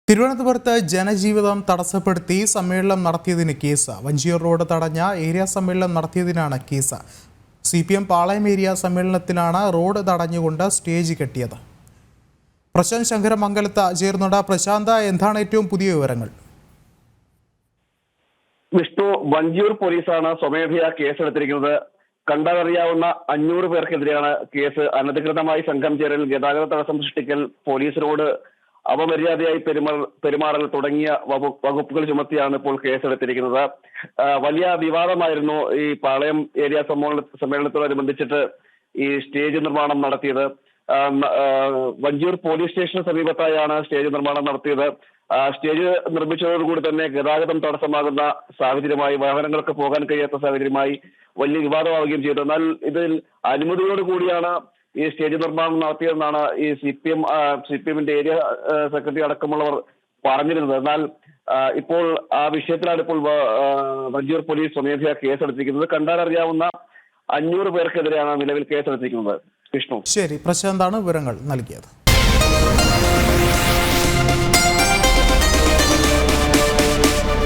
തിരുവനന്തപുരത്ത് ജനജീവിതം തടസ്സപ്പെടുത്തി സമ്മേളനം നടത്തിയതിന് കേസ്. വഞ്ചിയൂർ റോഡ് തടഞ്ഞ ഏരിയ സമ്മേളനം നടത്തിയതിനാണ് കേസ്. CPM പാളയം ഏരിയ സമ്മേളനത്തിലാണ് റോഡ് തടഞ്ഞുകൊണ്ട് സ്റ്റേജ് കെട്ടിയത്. പ്രശാന്ത് ശങ്കരമംഗലത്ത് ചേർന്നുണ്ട്. പ്രശാന്ത്, എന്താണ് ഏറ്റവും പുതിയ വിവരങ്ങൾ? വിഷ്ണു, വഞ്ചിയൂർ പോലീസാണ് സ്വമേധയാ കേസെടുത്തിരിക്കുന്നത്. കണ്ടറിയാവുന്ന 500 പേർക്കെതിരെയാണ് കേസ്. അനധികൃതമായി സംഘം ചേരൽ, ഗതാഗത തടസ്സം സൃഷ്ടിക്കൽ, പോലീസിനോട് അപമര്യാദയായി പെരുമാറൽ തുടങ്ങിയ വകുപ്പുകൾ ചുമത്തിയാണ് ഇപ്പോൾ കേസെടുത്തിരിക്കുന്നത്. വലിയ വിവാദമായിരുന്നു ഈ പാളയം ഏരിയ സമ്മേളനത്തോടനുബന്ധിച്ചിട്ട് ഈ സ്റ്റേജ് നിർമ്മാണം നടത്തിയത്. വഞ്ചിയൂർ പോലീസ് സ്റ്റേഷന് സമീപത്തായാണ് സ്റ്റേജ് നിർമ്മാണം നടത്തിയത്. സ്റ്റേജ് നിർമ്മിച്ചതോടുകൂടി തന്നെ ഗതാഗതം തടസ്സമാകുന്ന സാഹചര്യമായി, വാഹനങ്ങൾക്ക് പോകാൻ കഴിയാത്ത സാഹചര്യമായി വലിയ വിവാദമാവുകയും ചെയ്തു. എന്നാൽ ഇതിൽ അനുമതിയോട് കൂടിയാണ് ഈ സ്റ്റേജ് നിർമ്മാണം നടത്തിയതെന്നാണ് ഈ CPMന്റെ ഏരിയ സെക്രട്ടറി അടക്കമുള്ളവർ പറഞ്ഞിരുന്നത്. എന്നാൽ ഇപ്പോൾ ആ വിഷയത്തിലാണ് ഇപ്പോൾ വഞ്ചിയൂർ പോലീസ് സ്വമേധയാ കേസെടുത്തിരിക്കുന്നത്. കണ്ടാലറിയാവുന്ന 500 പേർക്കെതിരെയാണ് നിലവിൽ കേസെടുത്തിരിക്കുന്നത്. വിഷ്ണു, ശരി, പ്രശാന്താണ് വിവരങ്ങൾ നൽകിയത്.